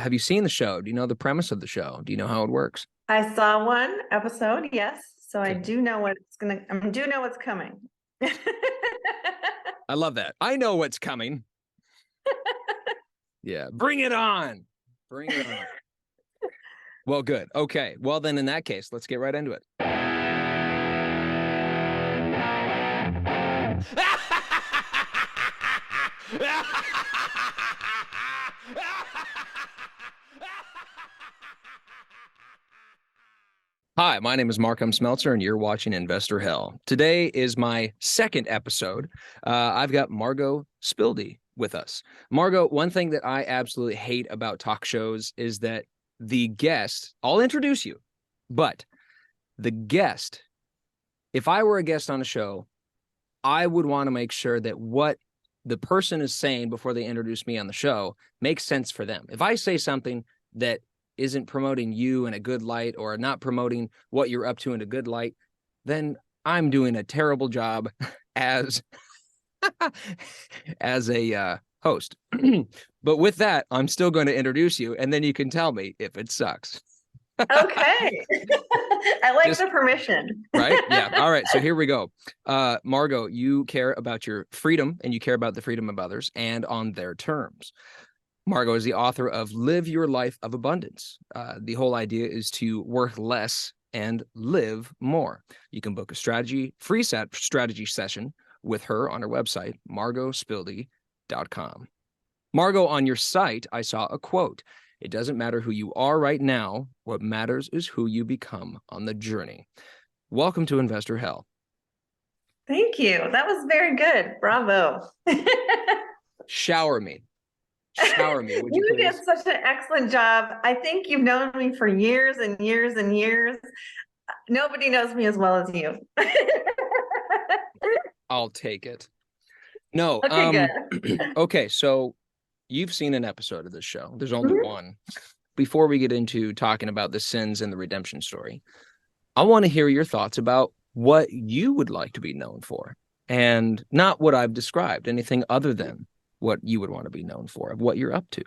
Have you seen the show? Do you know the premise of the show? Do you know how it works? I saw one episode, yes. So I Okay. do know I do know what's coming. I love that. I know what's coming. Yeah. Bring it on. Bring it on. Well, good. Okay. Well, then in that case, let's get right into it. Hi, my name is Mark Smeltzer, and you're watching Investor Hell. Today is my second episode. I've got Margo Spilde with us. Margo, one thing that I absolutely hate about talk shows is that the guest, I'll introduce you, but the guest, if I were a guest on a show, I would want to make sure that what the person is saying before they introduce me on the show makes sense for them. If I say something that isn't promoting you in a good light or not promoting what you're up to in a good light, then I'm doing a terrible job as as a host. But with that, I'm still going to introduce you, and then you can tell me if it sucks. Okay. I like Just the permission. right? Yeah. All right. So here we go. Margo, you care about your freedom and you care about the freedom of others and on their terms. Margo is the author of Live Your Life of Abundance. The whole idea is to work less and live more. You can book a free strategy session with her on her website, margospilde.com. Margo, on your site, I saw a quote. It doesn't matter who you are right now. What matters is who you become on the journey. Welcome to Investor Hell. Thank you. That was very good. Bravo. Shower me. Shower me, would you You please? did such an excellent job. I think you've known me for years and years and years. Nobody knows me as well as you. I'll take it. No, Okay, good. okay, so you've seen an episode of this show. There's only Mhm. one. Before we get into talking about the sins and the redemption story, I want to hear your thoughts about what you would like to be known for and not what I've described, anything other than what you would want to be known for, of what you're up to.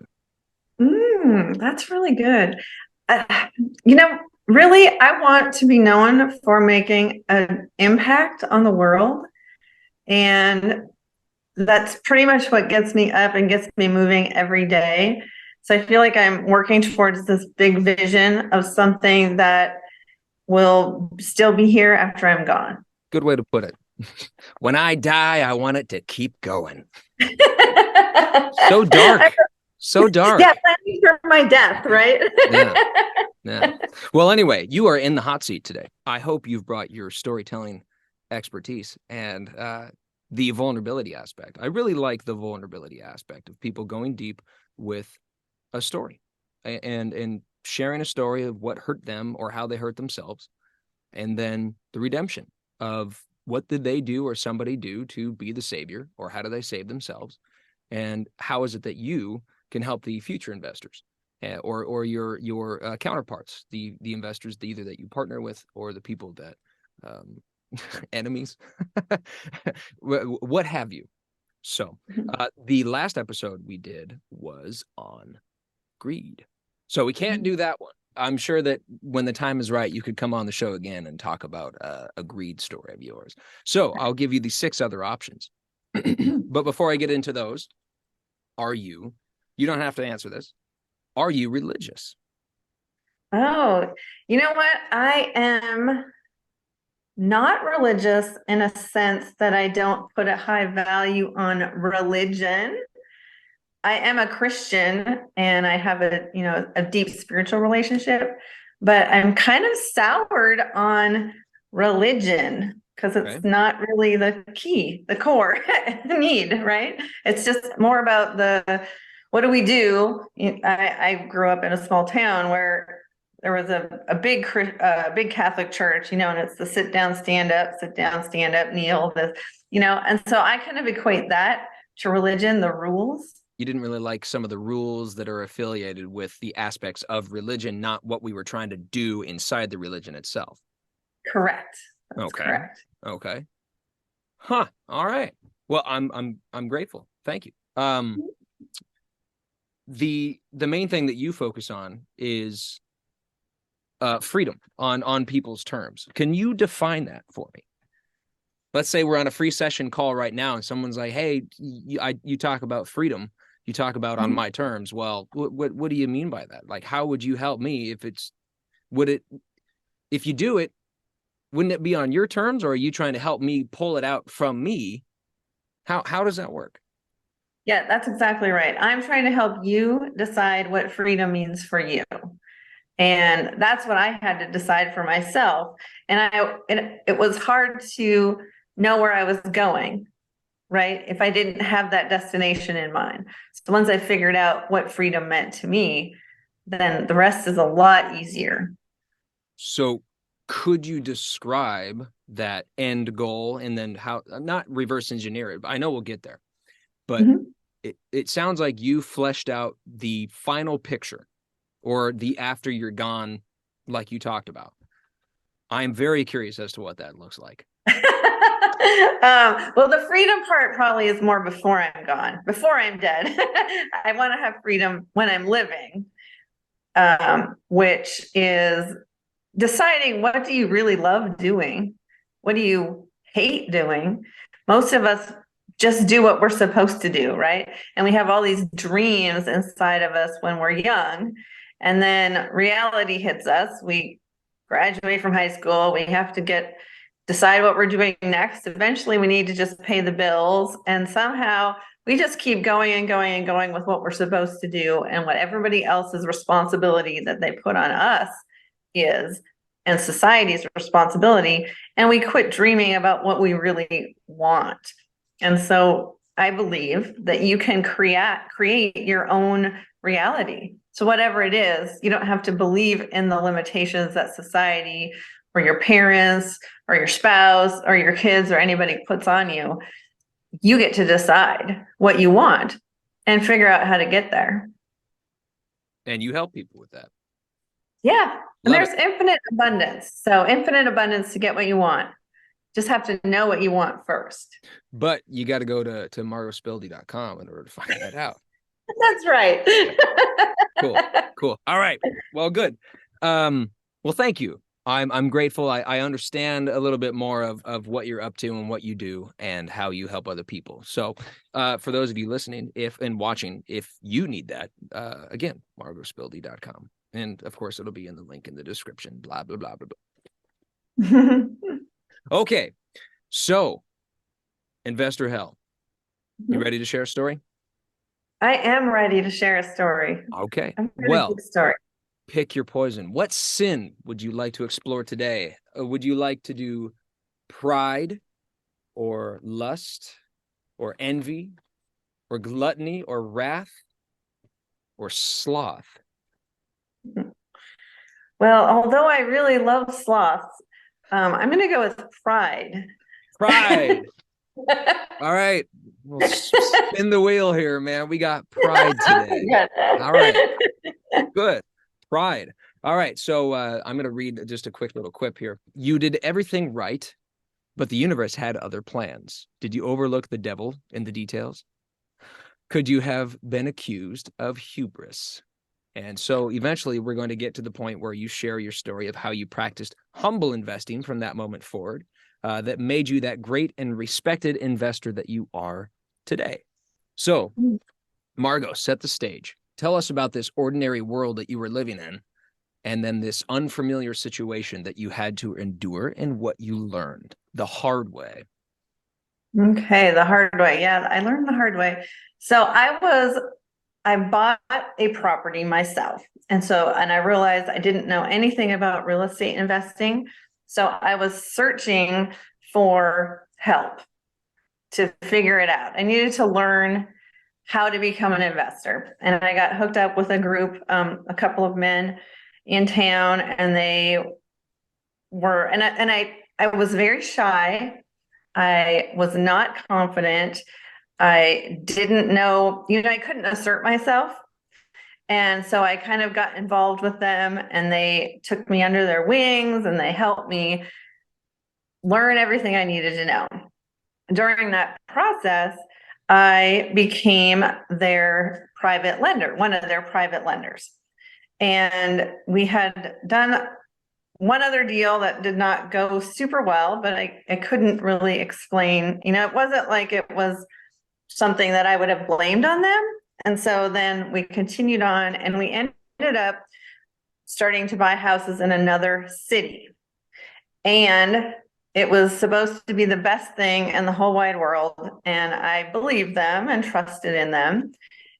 That's really good. Uh, you know, really, I want to be known for making an impact on the world. And that's pretty much what gets me up and gets me moving every day. So I feel like I'm working towards this big vision of something that will still be here after I'm gone. Good way to put it. When I die, I want it to keep going. So dark. So dark. Yeah, planning for my death, right? Yeah. Yeah. Well, anyway, you are in the hot seat today. I hope you've brought your storytelling expertise and the vulnerability aspect. I really like the vulnerability aspect of people going deep with a story and sharing a story of what hurt them or how they hurt themselves, and then the redemption of what did they do or somebody do to be the savior, or how do they save themselves, and how is it that you can help the future investors or your counterparts, the investors either that you partner with or the people that enemies, what have you. So the last episode we did was on greed. So we can't do that one. I'm sure that when the time is right, you could come on the show again and talk about a greed story of yours. So I'll give you the 6 other options. But before I get into those, you don't have to answer this. Are you religious? Oh, you know what? I am not religious in a sense that I don't put a high value on religion. I am a Christian and I have a deep spiritual relationship, but I'm kind of soured on religion because Okay. it's not really the core need, right? It's just more about what do we do? I grew up in a small town where there was a big Catholic church, and it's the sit down, stand up, kneel, and so I kind of equate that to religion, the rules. You didn't really like some of the rules that are affiliated with the aspects of religion, not what we were trying to do inside the religion itself. Correct. That's Okay. correct. Okay. Huh. All right. Well, I'm grateful. Thank you. the main thing that you focus on is freedom on people's terms. Can you define that for me? Let's say we're on a free session call right now and someone's like, hey, you talk about freedom. You talk about on my terms. Well, what do you mean by that? Like, how would you help me if you do it, wouldn't it be on your terms, or are you trying to help me pull it out from me? How does that work? Yeah, that's exactly right. I'm trying to help you decide what freedom means for you. And that's what I had to decide for myself. And it was hard to know where I was going, right? If I didn't have that destination in mind. So once I figured out what freedom meant to me, then the rest is a lot easier. So could you describe that end goal and then how, not reverse engineer it, but I know we'll get there, but it sounds like you fleshed out the final picture or the after you're gone, like you talked about. I'm very curious as to what that looks like. Well, the freedom part probably is more before I'm gone, before I'm dead. I want to have freedom when I'm living, which is deciding what do you really love doing? What do you hate doing? Most of us just do what we're supposed to do, right? And we have all these dreams inside of us when we're young. And then reality hits us. We graduate from high school. We have to decide what we're doing next. Eventually, we need to just pay the bills. And somehow we just keep going and going and going with what we're supposed to do and what everybody else's responsibility that they put on us is, and society's responsibility. And we quit dreaming about what we really want. And so I believe that you can create your own reality. So whatever it is, you don't have to believe in the limitations that society or your parents or your spouse or your kids or anybody puts on you. You get to decide what you want and figure out how to get there. And you help people with that. Yeah. And there's infinite abundance. So infinite abundance to get what you want. Just have to know what you want first. But you got to go to margospilde.com in order to find that out. That's right. Cool. All right. Well, good. Well, thank you. I'm grateful. I understand a little bit more of what you're up to and what you do and how you help other people. So for those of you listening and watching, if you need that, again, margospilde.com. And of course, it'll be in the link in the description, blah, blah, blah, blah, blah. Okay. So, Investor Hell, you ready to share a story? I am ready to share a story. Okay. Well, story. Pick your poison. What sin would you like to explore today? Would you like to do pride or lust or envy or gluttony or wrath or sloth? Well, although I really love sloths, I'm going to go with pride. Pride. All right. We'll spin the wheel here, man. We got pride today. All right. Good. Pride. All right. So I'm going to read just a quick little quip here. You did everything right, but the universe had other plans. Did you overlook the devil in the details? Could you have been accused of hubris? And so eventually we're going to get to the point where you share your story of how you practiced humble investing from that moment forward that made you that great and respected investor that you are today. So, Margo, set the stage. Tell us about this ordinary world that you were living in, and then this unfamiliar situation that you had to endure and what you learned the hard way. Okay, the hard way. Yeah, I learned the hard way. So I bought a property myself. And I realized I didn't know anything about real estate investing. So I was searching for help to figure it out. I needed to learn how to become an investor. And I got hooked up with a group, a couple of men in town, and they were, and I was very shy. I was not confident. I didn't know, I couldn't assert myself. And so I kind of got involved with them, and they took me under their wings and they helped me learn everything I needed to know. During that process, I became their private lender, one of their private lenders. And we had done one other deal that did not go super well, but I couldn't really explain, it wasn't like it was something that I would have blamed on them. And so then we continued on and we ended up starting to buy houses in another city. And it was supposed to be the best thing in the whole wide world. And I believed them and trusted in them.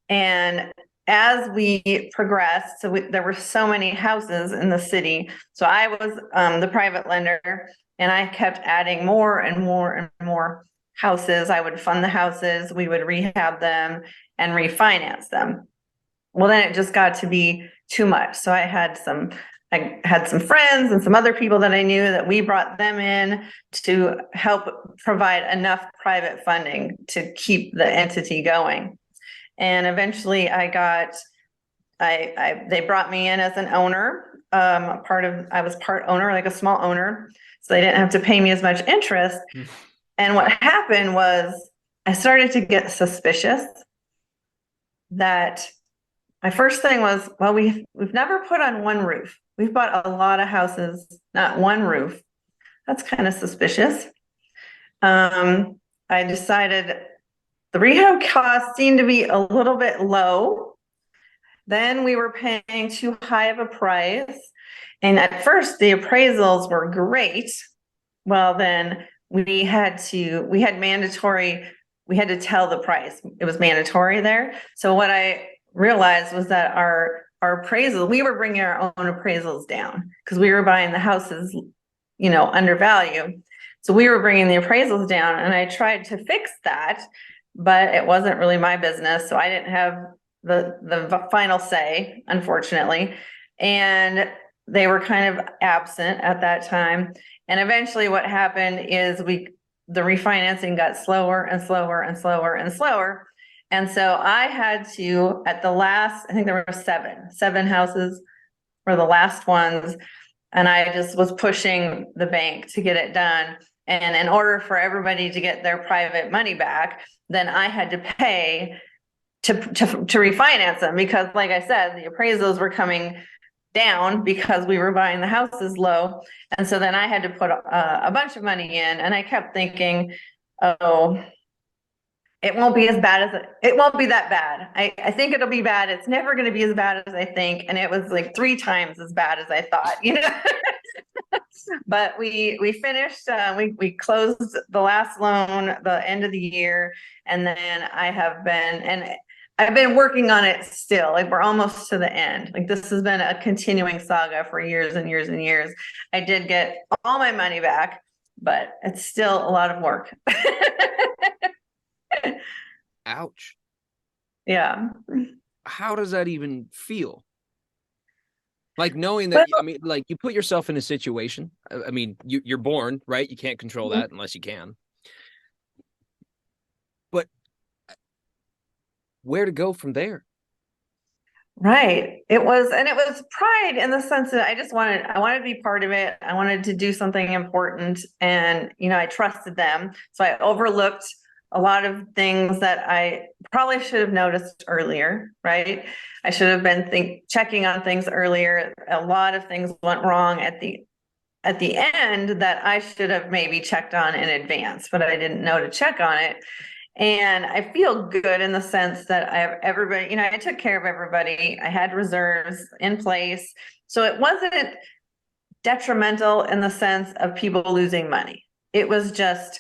And as we progressed, so there were so many houses in the city. So I was the private lender, and I kept adding more and more and more houses. I would fund the houses, we would rehab them and refinance them. Well, then it just got to be too much. So I had some friends and some other people that I knew that we brought them in to help provide enough private funding to keep the entity going. And eventually they brought me in as an owner, I was part owner, like a small owner. So they didn't have to pay me as much interest. And what happened was I started to get suspicious that my first thing was, well, we've never put on one roof. We've bought a lot of houses, not one roof. That's kind of suspicious. I decided the rehab costs seemed to be a little bit low. Then we were paying too high of a price. And at first the appraisals were great. Well, then we had to tell the price. It was mandatory there. So what I realized was that our appraisal, we were bringing our own appraisals down because we were buying the houses, under value. So we were bringing the appraisals down, and I tried to fix that, but it wasn't really my business. So I didn't have the final say, unfortunately. And they were kind of absent at that time. And eventually what happened is the refinancing got slower and slower and slower and slower. And so I had to, at the last, I think there were seven houses were the last ones. And I just was pushing the bank to get it done. And in order for everybody to get their private money back, then I had to pay to refinance them, because like I said, the appraisals were coming down because we were buying the houses low. And so then I had to put a bunch of money in, and I kept thinking, oh, it won't be it won't be that bad. I think it'll be bad. It's never going to be as bad as I think. And it was like 3 times as bad as I thought, But we finished, we closed the last loan the end of the year. And then I've been working on it still. Like, we're almost to the end. Like, this has been a continuing saga for years and years and years. I did get all my money back, but it's still a lot of work. Ouch. Yeah. How does that even feel? Like, knowing that, like, you put yourself in a situation. I mean, you're born, right? You can't control that unless you can. But where to go from there? Right. It was pride, in the sense that I wanted to be part of it. I wanted to do something important, and, I trusted them. So I overlooked a lot of things that I probably should have noticed earlier, right? I should have been checking on things earlier. A lot of things went wrong at the end that I should have maybe checked on in advance, but I didn't know to check on it. And I feel good in the sense that I have everybody, I took care of everybody. I had reserves in place. So it wasn't detrimental in the sense of people losing money. It was just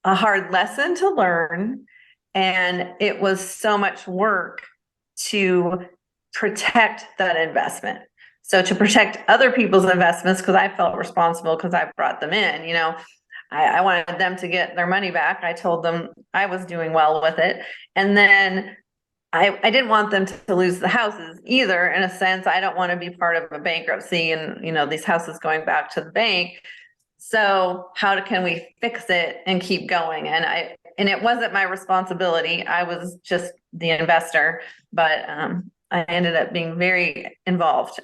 a hard lesson to learn. And it was so much work to protect that investment. So to protect other people's investments, because I felt responsible because I brought them in, I wanted them to get their money back. I told them I was doing well with it. And then I didn't want them to lose the houses either. In a sense, I don't want to be part of a bankruptcy and, these houses going back to the bank. So how can we fix it and keep going? And it wasn't my responsibility. I was just the investor, but I ended up being very involved.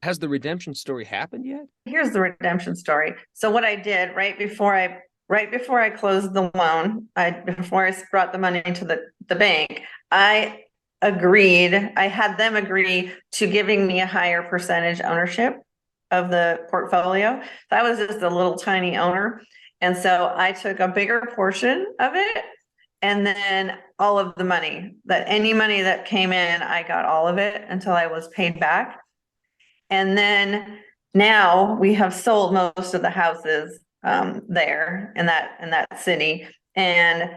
Has the redemption story happened yet? Here's the redemption story. So what I did right before I closed the loan, before I brought the money into the bank, I had them agree to giving me a higher percentage ownership of the portfolio. So I was just a little tiny owner. And so I took a bigger portion of it. And then all of the money, any money that came in, I got all of it until I was paid back. And then now we have sold most of the houses there in that city. And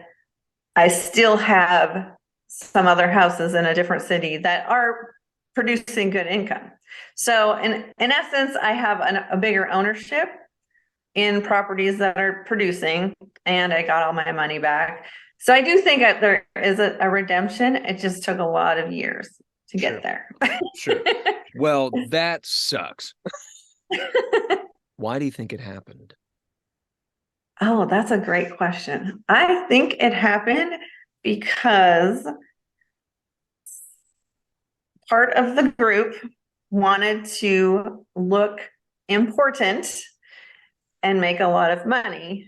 I still have some other houses in a different city that are producing good income. So in essence, I have a bigger ownership in properties that are producing, and I got all my money back. So I do think that there is a redemption. It just took a lot of years to get there. Sure. Well, that sucks. Why do you think it happened? Oh, that's a great question. I think it happened because part of the group wanted to look important and make a lot of money.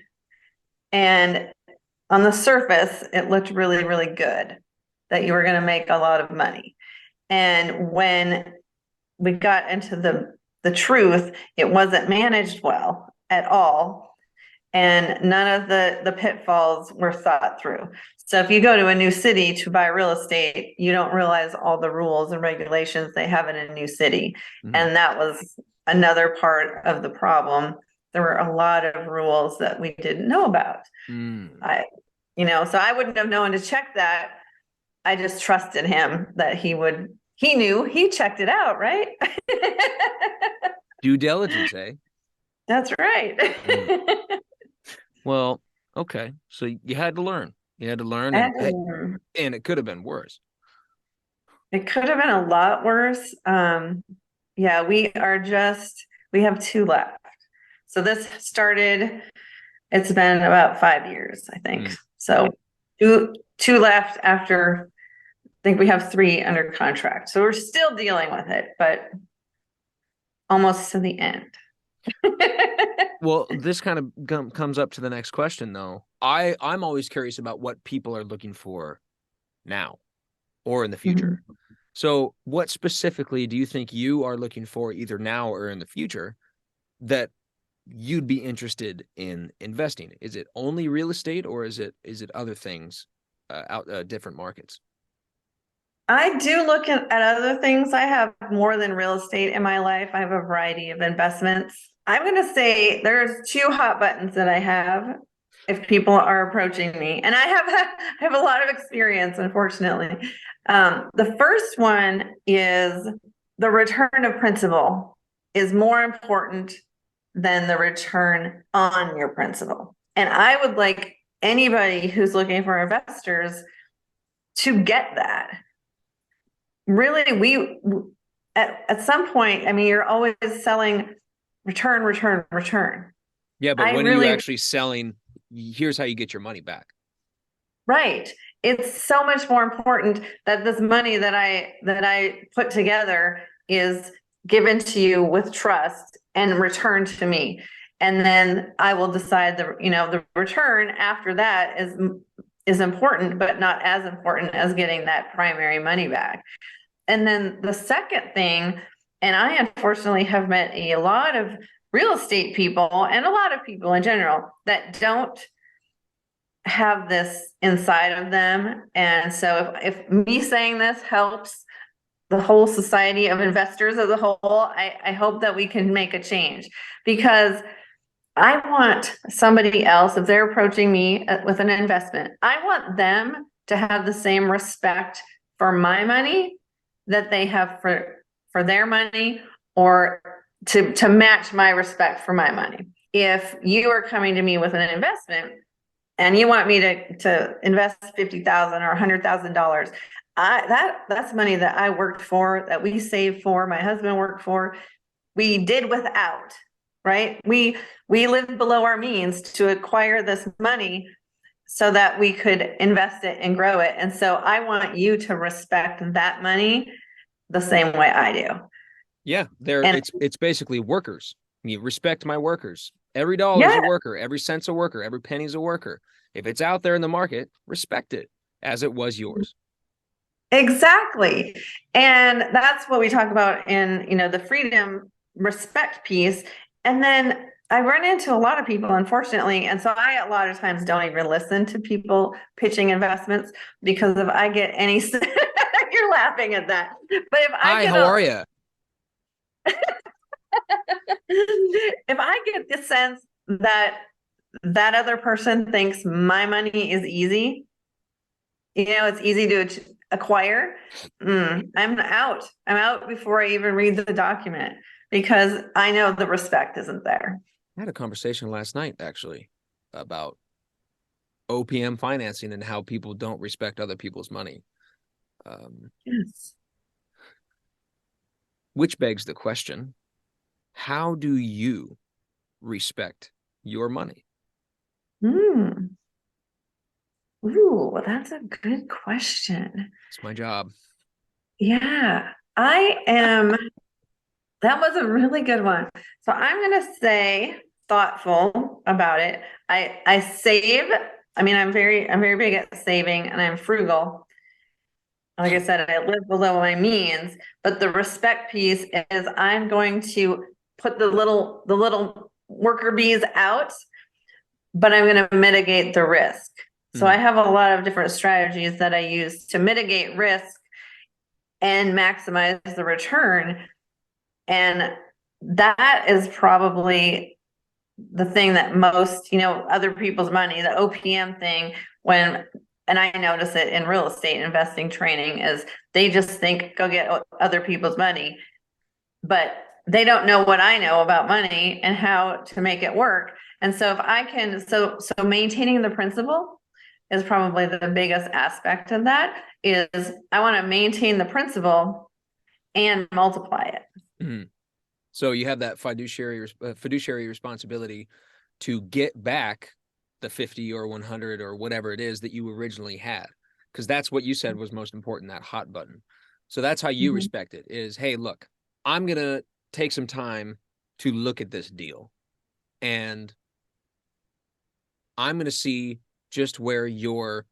And on the surface, it looked really, really good that you were going to make a lot of money. And when we got into the truth, it wasn't managed well at all. And none of the pitfalls were thought through. So if you go to a new city to buy real estate, you don't realize all the rules and regulations they have in a new city. Mm-hmm. And that was another part of the problem. There were a lot of rules that we didn't know about. So I wouldn't have known to check that. I just trusted him that he knew, he checked it out, right? Due diligence, eh? That's right. Well, okay. So you had to learn. You had to learn, and it could have been worse. It could have been a lot worse. Yeah, we have 2 left. So this started, it's been about 5 years, I think. So two left after, I think we have 3 under contract. So we're still dealing with it, but almost to the end. Well, this kind of comes up to the next question, though. I'm always curious about what people are looking for now or in the future. Mm-hmm. So what specifically do you think you are looking for either now or in the future that you'd be interested in investing? Is it only real estate, or is it other things different markets? I do look at other things. I have more than real estate in my life. I have a variety of investments. I'm going to say there's 2 hot buttons that I have if people are approaching me. And I have a lot of experience, unfortunately. The first one is the return of principal is more important than the return on your principal. And I would like anybody who's looking for investors to get that. Really, we at some point, I mean, you're always selling return. Yeah, but when are you actually selling, here's how you get your money back. Right. It's so much more important that this money that I put together is given to you with trust and returned to me. And then I will decide the return after that is important, but not as important as getting that primary money back. And then the second thing, and I unfortunately have met a lot of real estate people and a lot of people in general that don't have this inside of them. And so if me saying this helps the whole society of investors as a whole, I hope that we can make a change, because I want somebody else, if they're approaching me with an investment, I want them to have the same respect for my money that they have for their money, or to match my respect for my money. If you are coming to me with an investment and you want me to invest $50,000 or $100,000, that's money that I worked for, that we saved for, my husband worked for, we did without, right? We lived below our means to acquire this money so that we could invest it and grow it. And so I want you to respect that money the same way I do. Yeah, it's basically workers. You respect my workers. Every dollar is a worker, every cent's a worker, every penny's a worker. If it's out there in the market, respect it as it was yours. Exactly. And that's what we talk about in, the freedom, respect piece. And then I run into a lot of people, unfortunately. And so I, a lot of times, don't even listen to people pitching investments because if I get any, you're laughing at that. But if I Hi, get how are you? if I get the sense that that other person thinks my money is easy, it's easy to acquire. I'm out. I'm out before I even read the document because I know the respect isn't there. I had a conversation last night actually about OPM financing and how people don't respect other people's money. Yes. Which begs the question, how do you respect your money? Hmm. Ooh, that's a good question. It's my job. Yeah, I am. That was a really good one. So I'm going to say thoughtful about it. I save. I mean, I'm very big at saving and I'm frugal. Like I said, I live below my means, but the respect piece is I'm going to put the little worker bees out, but I'm going to mitigate the risk. So I have a lot of different strategies that I use to mitigate risk and maximize the return. And that is probably the thing that most, other people's money, the OPM thing, and I notice it in real estate investing training, is they just think go get other people's money, but they don't know what I know about money and how to make it work. And so if I can, so maintaining the principle is probably the biggest aspect of that is I want to maintain the principle and multiply it. Mm-hmm. So you have that fiduciary responsibility to get back the 50 or 100 or whatever it is that you originally had, because that's what you said was most important, that hot button. So that's how you respect it is, hey, look, I'm going to take some time to look at this deal and I'm going to see just where your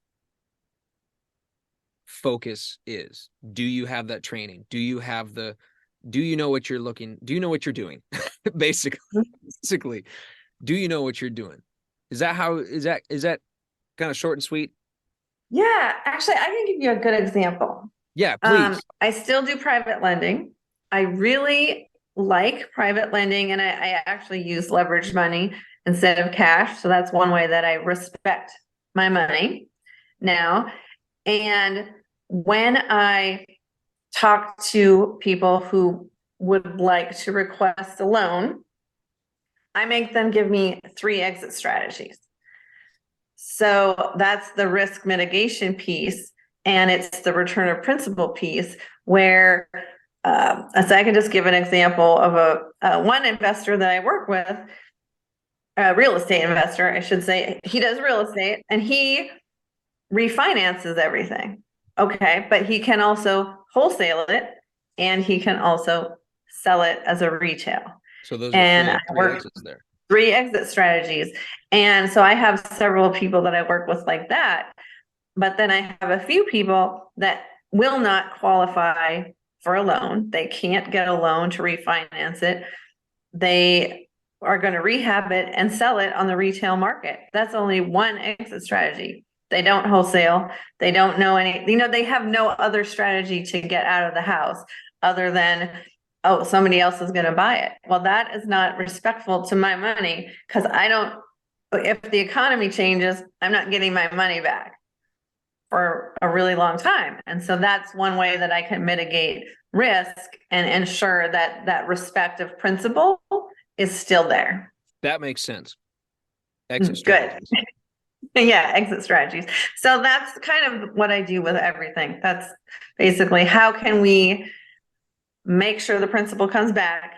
focus is. Do you have that training? Do you know what you're looking? Do you know what you're doing? Basically, do you know what you're doing? Is that kind of short and sweet? Yeah, actually, I can give you a good example. Yeah, please. I still do private lending. I really like private lending, and I actually use leveraged money instead of cash. So that's one way that I respect my money now. And when I talk to people who would like to request a loan, I make them give me 3 exit strategies. So that's the risk mitigation piece, and it's the return of principal piece where, so I can just give an example of one investor that I work with, a real estate investor, I should say. He does real estate and he refinances everything. Okay, but he can also wholesale it and he can also sell it as a retail. So those are And I three work exits there. 3 exit strategies. And so I have several people that I work with like that. But then I have a few people that will not qualify for a loan. They can't get a loan to refinance it. They are going to rehab it and sell it on the retail market. That's only one exit strategy. They don't wholesale. They don't know any, they have no other strategy to get out of the house other than, oh, somebody else is going to buy it. Well, that is not respectful to my money because if the economy changes, I'm not getting my money back for a really long time. And so that's one way that I can mitigate risk and ensure that that respect of principle is still there. That makes sense. Exit Good. strategies. Yeah, exit strategies. So that's kind of what I do with everything. That's basically how can we make sure the principal comes back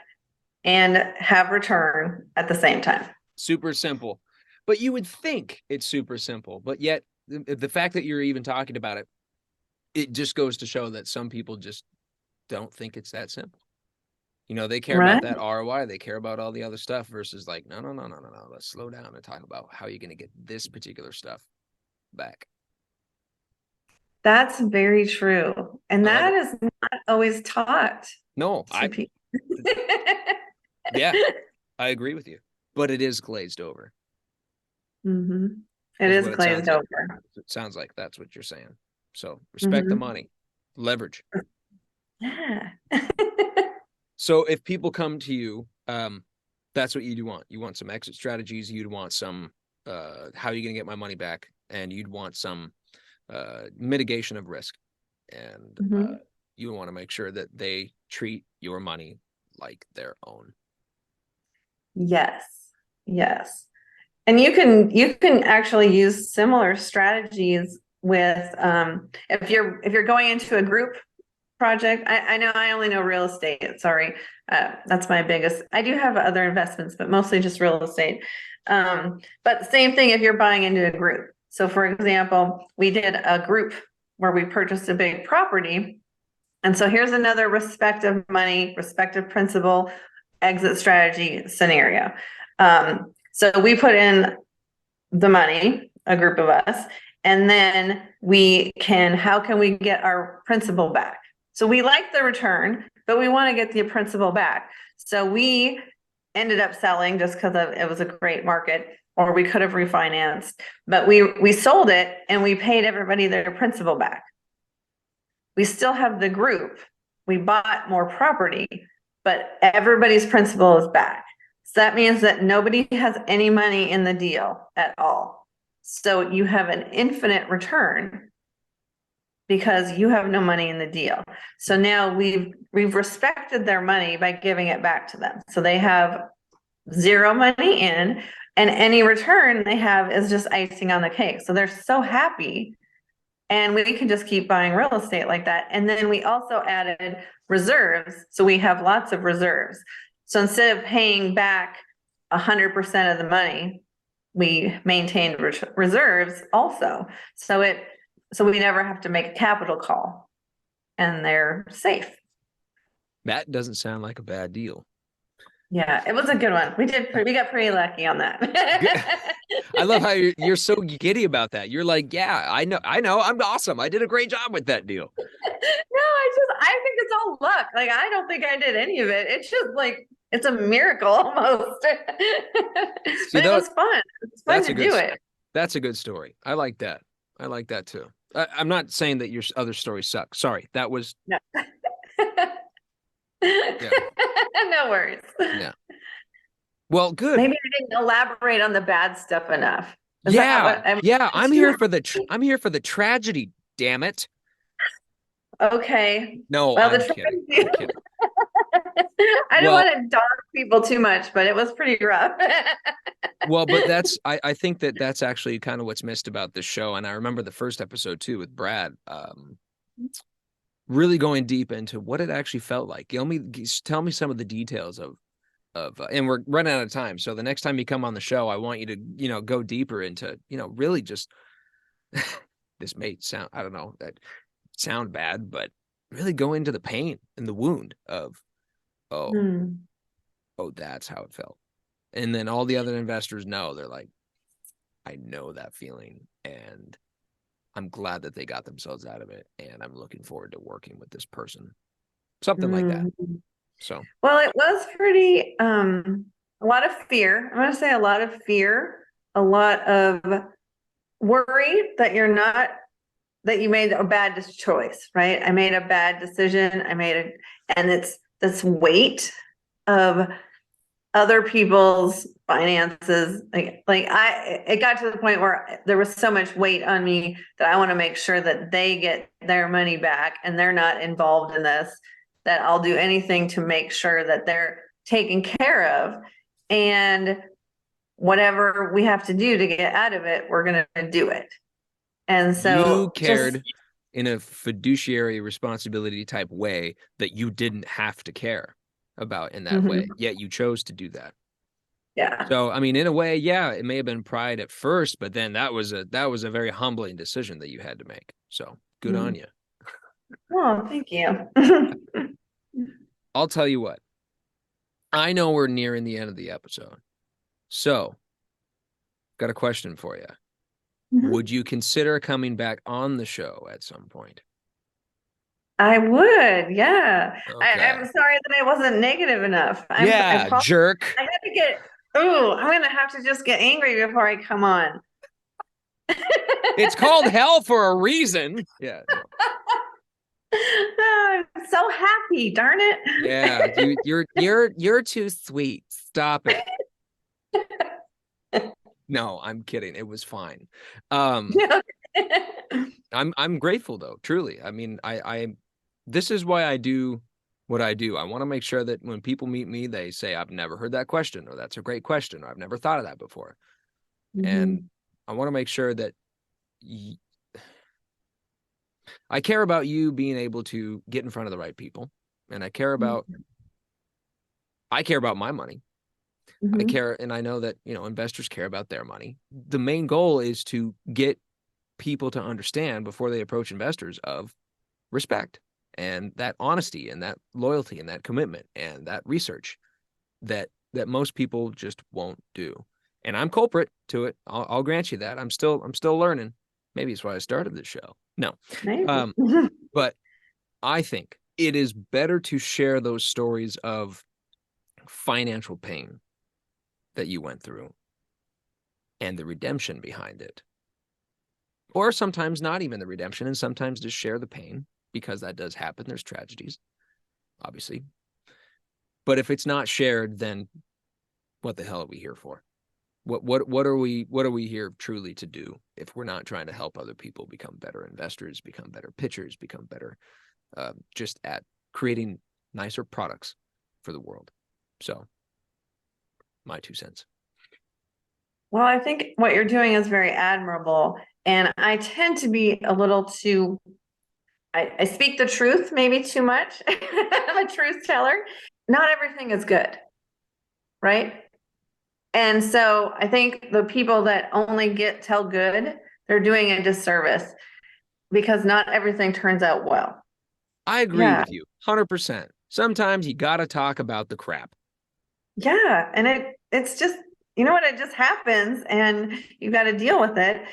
and have return at the same time. Super simple. But you would think it's super simple, but yet the fact that you're even talking about it, it just goes to show that some people just don't think it's that simple. They care Right. about that ROI. They care about all the other stuff versus like, no. Let's slow down and talk about how you're going to get this particular stuff back. That's very true. And I love that it. is not always taught No, to people. yeah, I agree with you, but it is glazed over hmm It is is what it sounds glazed like. over. It sounds like that's what you're saying. So respect the hmm money, leverage. Yeah. So if people come to you, that's what you want. You want some exit strategies. You'd want some, how are you going to get my money back? And you'd want some mitigation of risk. And hmm you want to make sure that they treat your money like their own. Yes. Yes. And you can actually use similar strategies with if you're going into a group project. I know I only know real estate. Sorry. That's my biggest. I do have other investments, but mostly just real estate. But the same thing if you're buying into a group. So for example, we did a group where we purchased a big property. And so here's another respective money, respective principal, exit strategy scenario. So we put in the money, a group of us, and then how can we get our principal back? So we like the return, but we want to get the principal back. So we ended up selling just because it was a great market, or we could have refinanced, but we sold it and we paid everybody their principal back. We still have the group. We bought more property, but everybody's principal is back. So that means that nobody has any money in the deal at all. So you have an infinite return because you have no money in the deal. So now we've respected their money by giving it back to them. So they have zero money in, and any return they have is just icing on the cake. So they're so happy, and we can just keep buying real estate like that. And then we also added reserves. So we have lots of reserves. So instead of paying back 100% of the money, we maintained reserves also. So we never have to make a capital call, and they're safe. That doesn't sound like a bad deal. Yeah, it was a good one. We got pretty lucky on that. I love how you're so giddy about that. You're like, yeah, I know, I'm awesome. I did a great job with that deal. No, I think it's all luck. Like, I don't think I did any of it. It's just like, it's a miracle almost. See, But it though, was fun. It's fun that's to a good do it. that's a good story. I like that. I like that too. I'm not saying that your other stories suck. Sorry, that was No. yeah, No worries. yeah. Well, good. Maybe I didn't elaborate on the bad stuff enough. Is that Yeah, what I mean? yeah. It's too much. I'm here for the tragedy. Damn it. Okay. No, Well, the I'm kidding. I'm tragedy. kidding. I didn't Well, want to dog people too much, but it was pretty rough. well, but I think that's actually kind of what's missed about this show. And I remember the first episode too with Brad. Really going deep into what it actually felt like. Tell me some of the details of and we're running out of time. So the next time you come on the show, I want you to, go deeper into, really just this may sound, I don't know, that sound bad, but really go into the pain and the wound of, oh, Hmm. oh, that's how it felt. And then all the other investors know, they're like, I know that feeling, and I'm glad that they got themselves out of it, and I'm looking forward to working with this person. Something like that. Hmm. So Well, it was pretty, a lot of fear. I'm going to say a lot of fear, a lot of worry that you made a bad choice, right? I made a bad decision. And it's this weight of other people's finances. It got to the point where there was so much weight on me that I want to make sure that they get their money back and they're not involved in this, that I'll do anything to make sure that they're taken care of. And whatever we have to do to get out of it, we're going to do it. And you so just, cared in a fiduciary responsibility type way that you didn't have to care about in that way, mhm, yet you chose to do that. yeah. So, I mean, in a way, yeah, it may have been pride at first, but then that was a very humbling decision that you had to make. So, good on Mhm. you. Oh, thank you. I'll tell you what. I know we're nearing the end of the episode. So, got a question for you. Would you consider coming back on the show at some point? I would, yeah. Okay. I'm sorry that I wasn't negative enough. I Yeah, apologize. jerk. I had to get, I'm gonna have to just get angry before I come on. It's called hell for a reason. Yeah. No. I'm so happy, darn it. Yeah, you're too sweet. Stop it. No, I'm kidding. It was fine. I'm grateful though, truly. I mean, I this is why I do what I do. I want to make sure that when people meet me, they say, I've never heard that question, or that's a great question, or I've never thought of that before. And I want to make sure that I care about you being able to get in front of the right people. And I care about my money. I care, and I know that, investors care about their money. The main goal is to get people to understand before they approach investors of respect and that honesty and that loyalty and that commitment and that research that most people just won't do. And I'm culprit to it. I'll grant you that. I'm still learning. Maybe it's why I started this show. No. But I think it is better to share those stories of financial pain that you went through and the redemption behind it. Or sometimes not even the redemption, and sometimes just share the pain, because that does happen. There's tragedies, obviously. But if it's not shared, then what the hell are we here for? What are we here truly to do if we're not trying to help other people become better investors, become better pitchers, become better just at creating nicer products for the world? So, my 2 cents. Well, I think what you're doing is very admirable. And I tend to be a little too, I speak the truth maybe too much. I'm a truth teller. Not everything is good, right? And so I think the people that only tell good, they're doing a disservice, because not everything turns out well. I agree with you 100%. Sometimes you got to talk about the crap. Yeah. And it's just, it just happens and you got to deal with it.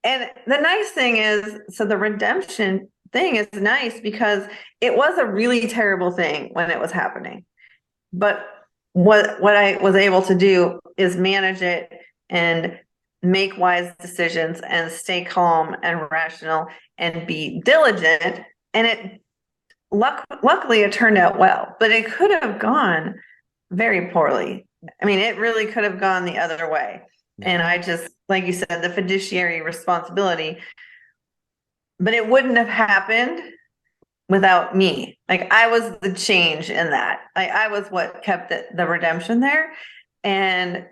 And the nice thing is, so the redemption thing is nice because it was a really terrible thing when it was happening. But what I was able to do is manage it and make wise decisions and stay calm and rational and be diligent. And luckily it turned out well, but it could have gone very poorly. I mean, it really could have gone the other way. And I just, like you said, the fiduciary responsibility, but it wouldn't have happened without me. Like, I was the change in that. I was what kept the redemption there. And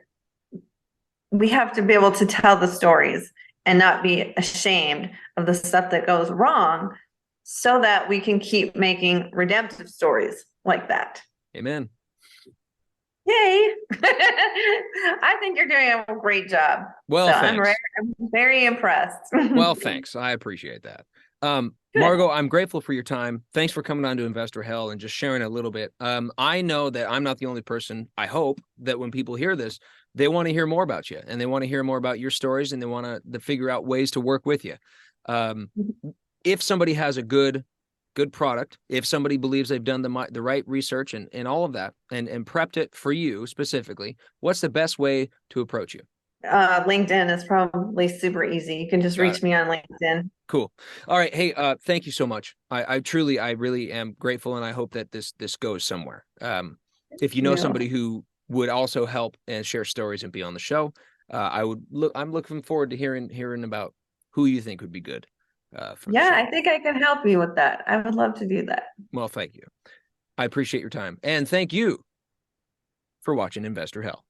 we have to be able to tell the stories and not be ashamed of the stuff that goes wrong, so that we can keep making redemptive stories like that. Amen. Yay. I think you're doing a great job. Well, so thanks. I'm very impressed. Well, thanks. I appreciate that. Margo, I'm grateful for your time. Thanks for coming on to Investor Hell and just sharing a little bit. I know that I'm not the only person. I hope that when people hear this, they want to hear more about you, and they want to hear more about your stories, and they want to figure out ways to work with you. If somebody has a good product, if somebody believes they've done the right research and all of that and prepped it for you specifically, what's the best way to approach you? LinkedIn is probably super easy. You can just reach me on LinkedIn. Cool. All right. Hey, thank you so much. I really am grateful, and I hope that this goes somewhere. If you know somebody who would also help and share stories and be on the show, I'm looking forward to hearing about who you think would be good. I think I can help you with that. I would love to do that. Well, thank you. I appreciate your time, and thank you for watching Investor Hell.